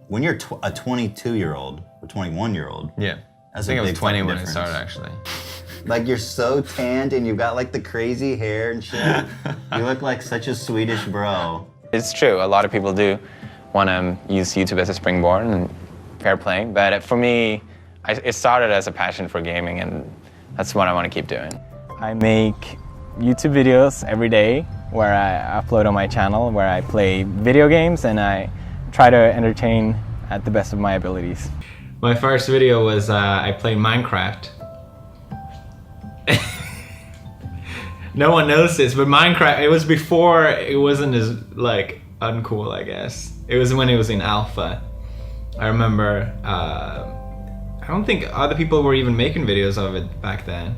when you're a 22-year-old or 21-year-old, yeah, that's I think a I was big 20 fucking when difference. it started actually. Like you're so tanned and you've got like the crazy hair and shit. You look like such a Swedish bro. It's true, a lot of people do want to use YouTube as a springboard, and fair play, but for me, it started as a passion for gaming, and that's what I want to keep doing. I make YouTube videos every day where I upload on my channel, where I play video games and I try to entertain at the best of my abilities. My first video was I played Minecraft. No one knows this, but Minecraft, it was before it wasn't as like uncool, I guess. It was when it was in alpha. I remember, I don't think other people were even making videos of it back then.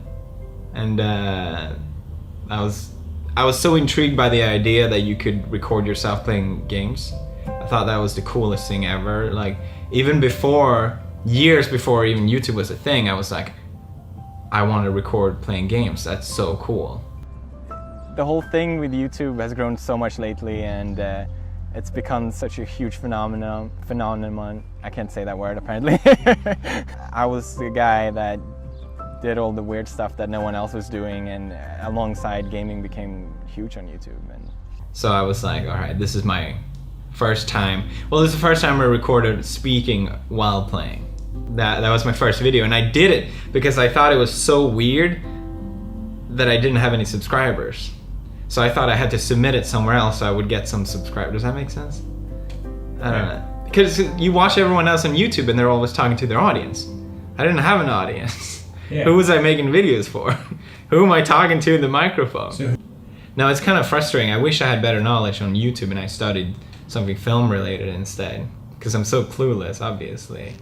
And I was so intrigued by the idea that you could record yourself playing games. I thought that was the coolest thing ever. Like, even before, years before even YouTube was a thing, I was like, I want to record playing games. That's so cool. The whole thing with YouTube has grown so much lately, and it's become such a huge phenomenon. I can't say that word apparently. I was the guy that did all the weird stuff that no one else was doing, and alongside gaming became huge on YouTube. And so I was like, all right, this is my first time. Well, this is the first time I recorded speaking while playing. That was my first video, and I did it because I thought it was so weird that I didn't have any subscribers. So I thought I had to submit it somewhere else so I would get some subscribers. Does that make sense? I don't know. Because you watch everyone else on YouTube and they're always talking to their audience. I didn't have an audience. Yeah. Who was I making videos for? Who am I talking to in the microphone? Now it's kind of frustrating. I wish I had better knowledge on YouTube and I studied something film related instead. Because I'm so clueless, obviously.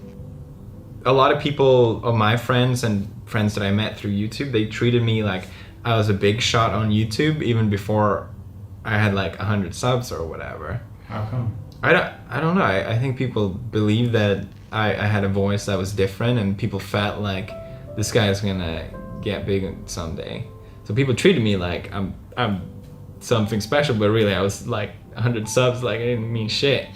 A lot of people, of my friends and friends that I met through YouTube, they treated me like I was a big shot on YouTube even before I had like 100 subs or whatever. How come? I don't know. I think people believed that I had a voice that was different, and people felt like this guy's gonna get big someday. So people treated me like I'm something special, but really I was like 100 subs, like I didn't mean shit.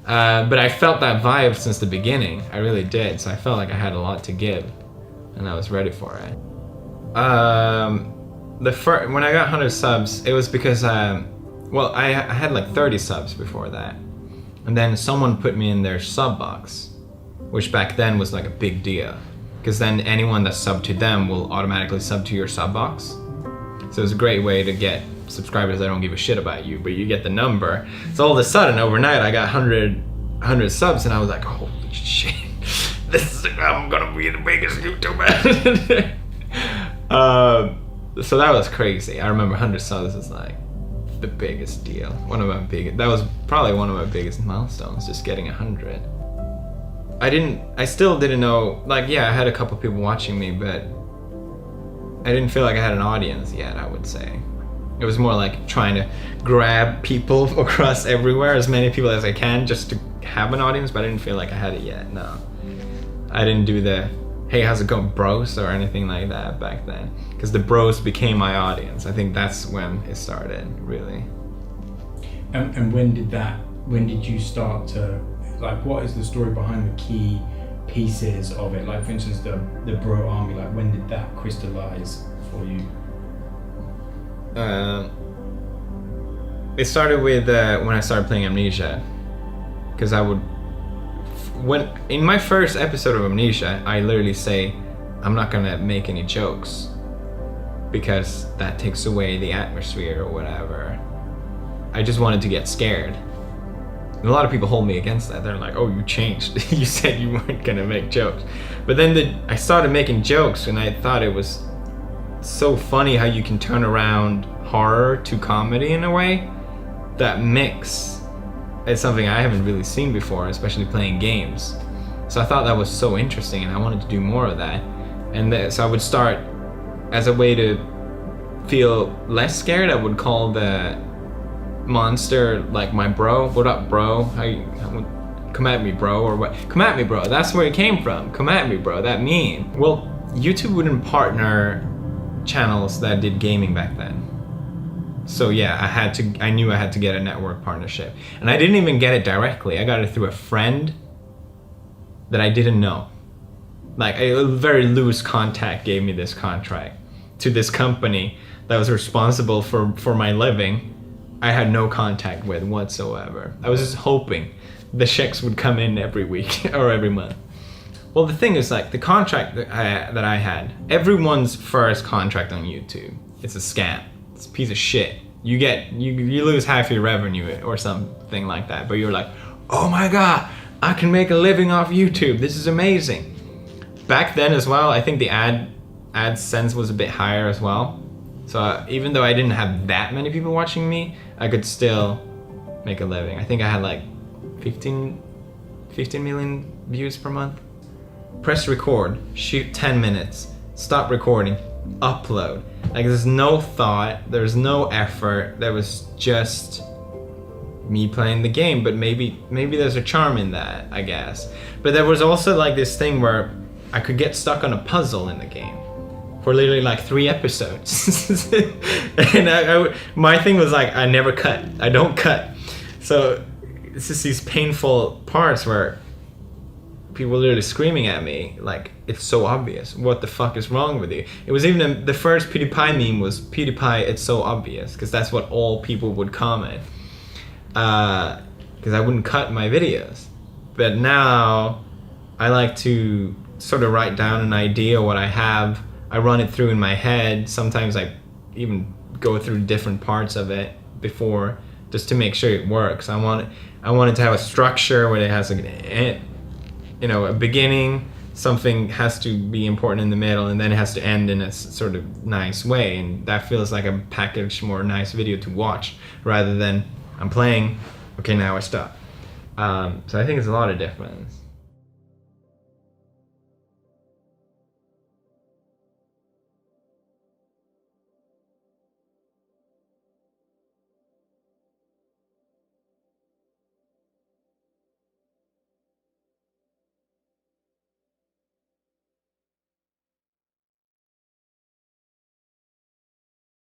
But I felt that vibe since the beginning. I really did. So I felt like I had a lot to give, and I was ready for it. When I got 100 subs, it was because well, I had like 30 subs before that, and then someone put me in their sub box, which back then was like a big deal, because then anyone that subbed to them will automatically sub to your sub box. So it was a great way to get subscribers that don't give a shit about you, but you get the number. So all of a sudden, overnight, I got 100 subs, and I was like, holy shit, I'm gonna be the biggest YouTuber. So that was crazy. I remember 100 subs was like the biggest deal. That was probably one of my biggest milestones, just getting 100. I still didn't know, like, yeah, I had a couple people watching me, but I didn't feel like I had an audience yet, I would say. It was more like trying to grab people across everywhere, as many people as I can, just to have an audience, but I didn't feel like I had it yet, no. I didn't do the, hey, how's it going, bros, or anything like that back then. Because the bros became my audience. I think that's when it started, really. And when did you start to, like, what is the story behind the key pieces of it? Like, for instance, the bro army, like, when did that crystallize for you? It started with when I started playing Amnesia. Because in my first episode of Amnesia, I literally say, I'm not gonna make any jokes because that takes away the atmosphere or whatever. I just wanted to get scared. And a lot of people hold me against that. They're like, oh, you changed. You said you weren't gonna make jokes. But then I started making jokes, and I thought it was so funny how you can turn around horror to comedy in a way. That mix is something I haven't really seen before, especially playing games. So I thought that was so interesting, and I wanted to do more of that. And so I would start, as a way to feel less scared, I would call the monster like my bro. What up, bro? Come at me, bro, or what? Come at me, bro. That's where it came from. Come at me, bro. That mean. Well, YouTube wouldn't partner channels that did gaming back then. So yeah, I knew I had to get a network partnership. And I didn't even get it directly. I got it through a friend that I didn't know. Like a very loose contact gave me this contract to this company that was responsible for my living. I had no contact with whatsoever. I was just hoping the checks would come in every week or every month. Well, the thing is, like, the contract that I had, everyone's first contract on YouTube, it's a scam. It's a piece of shit. You lose half your revenue or something like that, but you're like, oh my god, I can make a living off YouTube. This is amazing. Back then as well, I think the AdSense was a bit higher as well. So even though I didn't have that many people watching me, I could still make a living. I think I had like 15 million views per month. Press record, shoot 10 minutes, stop recording, upload. Like there's no thought, there's no effort, there was just me playing the game, but maybe there's a charm in that, I guess. But there was also like this thing where I could get stuck on a puzzle in the game for literally like 3 episodes. And my thing was like, I never cut, I don't cut. So it's just these painful parts where people were literally screaming at me like, it's so obvious, what the fuck is wrong with you? It was even the first PewDiePie meme was, PewDiePie, it's so obvious, because that's what all people would comment, because I wouldn't cut my videos. But now I like to sort of write down an idea, what I have, I run it through in my head. Sometimes I even go through different parts of it before, just to make sure it works. I want it to have a structure where it has a beginning, something has to be important in the middle, and then it has to end in a sort of nice way, and that feels like a packaged, more nice video to watch, rather than I'm playing, okay, now I stop. So I think it's a lot of difference.